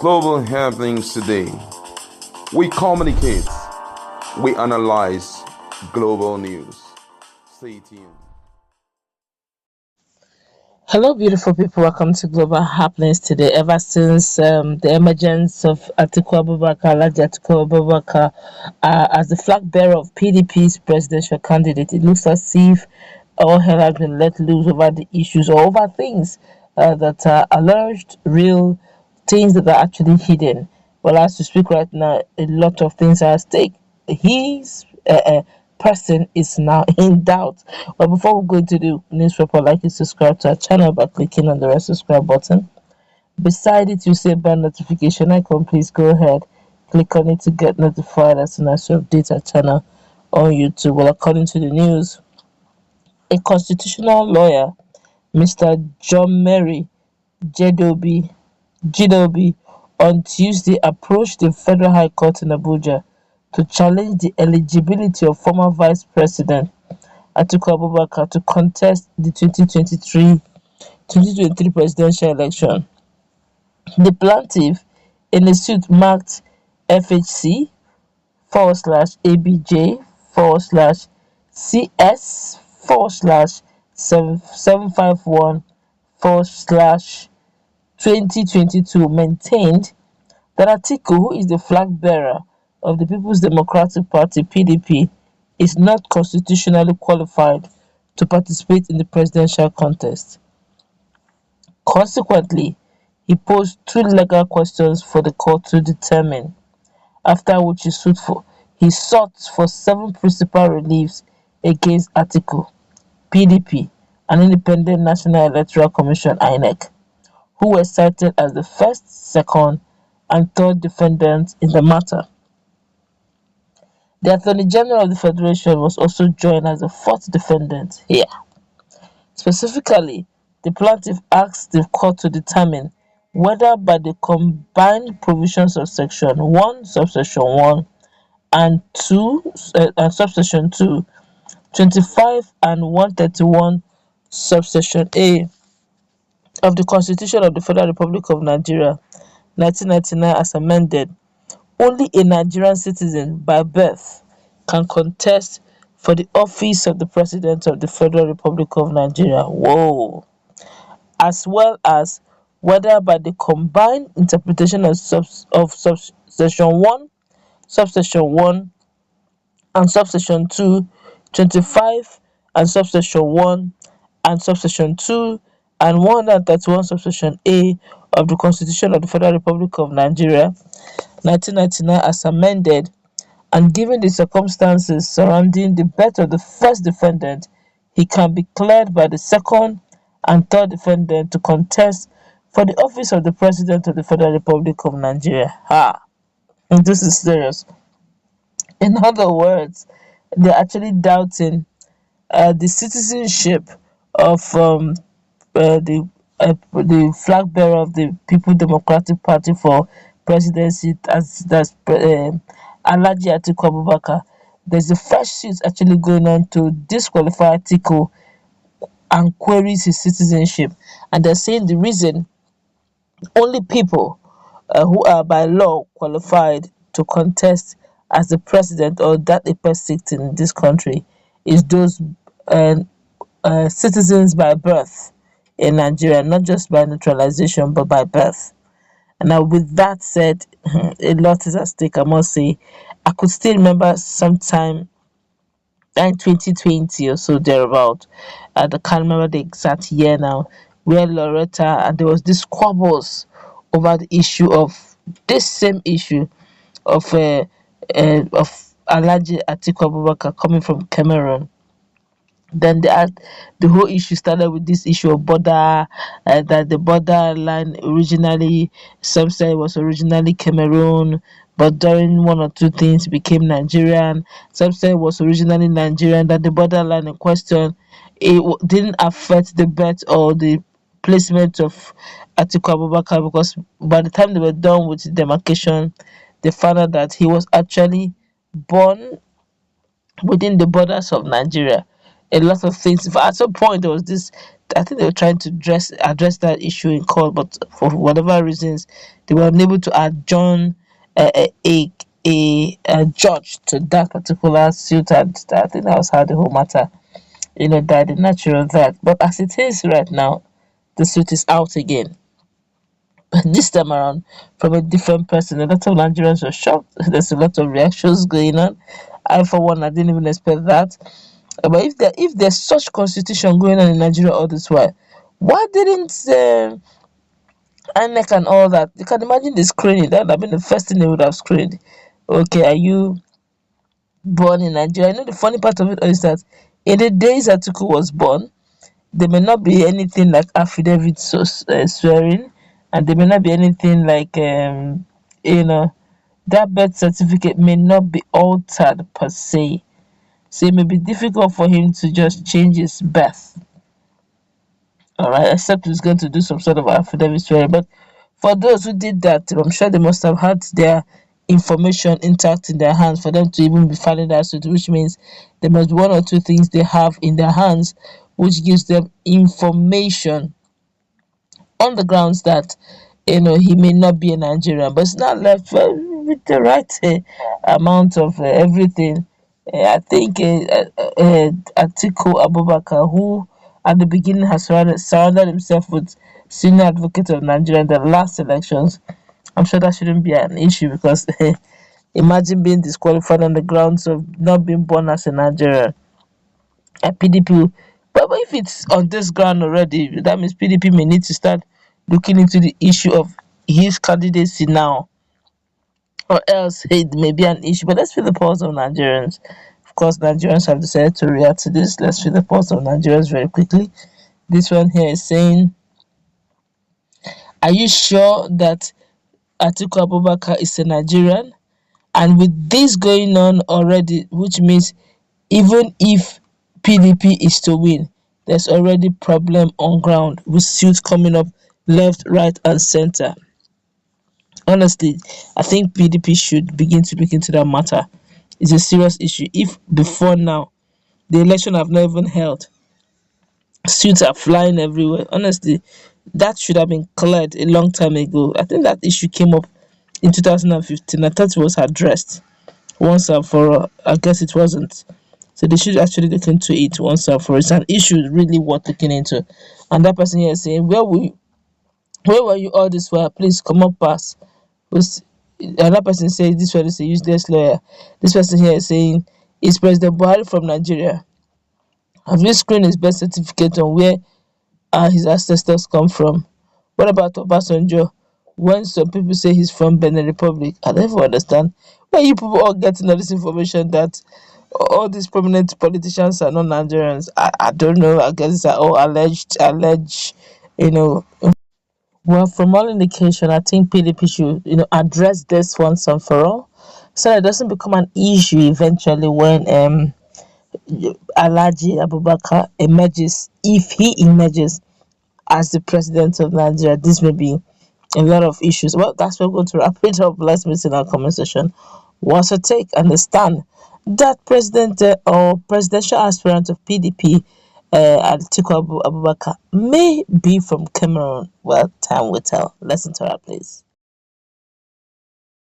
global happenings today. We communicate, we analyze global news. Stay tuned. Hello, beautiful people. Welcome to Global Happenings today. Ever since the emergence of Atiku Abubakar, as the flag bearer of PDP's presidential candidate, it looks as if all hell has been let loose over the issues or over things that are alleged real, things that are actually hidden. Well, as we speak right now, a lot of things are at stake. His person is now in doubt. But before we go into the newspaper, I'd like you to subscribe to our channel by clicking on the red subscribe button. Beside it, you see a bell notification icon. Please go ahead, click on it to get notified as soon as we update our channel on YouTube. Well, according to the news, a constitutional lawyer, Mr. John Mary Jidobi, on Tuesday approached the Federal High Court in Abuja to challenge the eligibility of former Vice President Atiku Abubakar to contest the 2023 presidential election. The plaintiff, in a suit marked FHC/ABJ/CS/751/2022, maintained that Atiku, who is the flag bearer of the People's Democratic Party (PDP), is not constitutionally qualified to participate in the presidential contest. Consequently, he posed two legal questions for the court to determine, after which he sought for 7 principal reliefs against Atiku, PDP, and Independent National Electoral Commission (INEC), who were cited as the first, second, and third defendants in the matter. The Attorney General of the Federation was also joined as the fourth defendant here. Specifically, the plaintiff asked the court to determine whether by the combined provisions of Section 1, Subsection 1 and 2, and Subsection 2, 25 and 131, Subsection A of the Constitution of the Federal Republic of Nigeria, 1999 as amended, only a Nigerian citizen by birth can contest for the office of the President of the Federal Republic of Nigeria. Whoa! As well as whether by the combined interpretation of Subsection 1, Subsection 1, and Subsection 2, 25, and Subsection 1, and Subsection 2, and 131, Subsection A of the Constitution of the Federal Republic of Nigeria, 1999 as amended, and given the circumstances surrounding the birth of the first defendant, he can be cleared by the second and third defendant to contest for the office of the President of the Federal Republic of Nigeria. And this is serious. In other words, they're actually doubting the citizenship of the flag bearer of the People Democratic Party for presidency, that's Alhaji Atiku Abubakar. There's a fresh suit actually going on to disqualify Atiku and queries his citizenship, and they're saying the reason only people who are by law qualified to contest as the president or that a person in this country is those uh, citizens by birth in Nigeria, not just by naturalization but by birth. And now, with that said, a lot is at stake, I must say. I could still remember sometime in 2020 or so thereabout. I can't remember the exact year now, where Loretta and there was this squabbles over the issue of this same issue of Alhaji Atiku Abubakar coming from Cameroon. Then the whole issue started with this issue of border, that the borderline originally, some said it was originally Cameroon, but during one or two things became Nigerian. Some said it was originally Nigerian, that the borderline in question, didn't affect the birth or the placement of Atiku Abubakar, because by the time they were done with the demarcation, they found out that he was actually born within the borders of Nigeria. A lot of things. At some point, there was this I think they were trying to address that issue in court, but for whatever reasons, they were unable to adjourn a judge to that particular suit, and I think that was how the whole matter, died a natural death. But as it is right now, the suit is out again. This time around, from a different person. A lot of Nigerians were shocked. There's a lot of reactions going on. I, for one, I didn't even expect that. But if there's such constitution going on in Nigeria all this while, why didn't INEC and all that? You can imagine the screening. That would have been the first thing they would have screened. Okay, are you born in Nigeria? I know the funny part of it is that in the days Atiku was born, there may not be anything like affidavit swearing, and there may not be anything like you know that birth certificate may not be altered per se, so it may be difficult for him to just change his birth, all right, except he's going to do some sort of affidavit swearing. But for those who did that, I'm sure they must have had their information intact in their hands for them to even be filing that suit, which means there must be one or two things they have in their hands which gives them information on the grounds that he may not be a Nigerian, but it's not left with the right amount of everything. I think Atiku Abubakar, who at the beginning has surrounded himself with senior advocate of Nigeria in the last elections, I'm sure that shouldn't be an issue because imagine being disqualified on the grounds of not being born as a Nigerian. PDP, but if it's on this ground already, that means PDP may need to start looking into the issue of his candidacy now, or else it may be an issue. But let's feel the pulse of Nigerians. Of course, Nigerians have decided to react to this. Let's feel the pulse of Nigerians very quickly. This one here is saying, are you sure that Atiku Abubakar is a Nigerian? And with this going on already, which means even if PDP is to win, there's already problem on ground with suits coming up left, right, and center. Honestly, I think PDP should begin to look into that matter. It's a serious issue. If before now the election have not even held, suits are flying everywhere. Honestly, that should have been cleared a long time ago. I think that issue came up in 2015. I thought it was addressed once and for all. I guess it wasn't. So they should actually look into it once and for all. It's an issue really worth looking into. And that person here is saying, where were you all this while? Please come up pass. Another person says this one is a useless lawyer. This person here is saying, is President Buhari from Nigeria? Have you screened his birth certificate on where his ancestors come from? What about Obasanjo? When some people say he's from Benin Republic, I never understand where you people all getting all this information that all these prominent politicians are not Nigerians. I don't know. I guess it's all alleged, you know. Well, from all indication, I think PDP should, address this once and for all, so it doesn't become an issue eventually when Alhaji Abubakar emerges, if he emerges as the president of Nigeria. This may be a lot of issues. Well, that's where we're going to wrap it up. Let's meet in our comment section. What's your take? Understand that president or presidential aspirant of PDP, Atiku Abubakar, may be from Cameroon. Well, time will tell. Let's interact, please.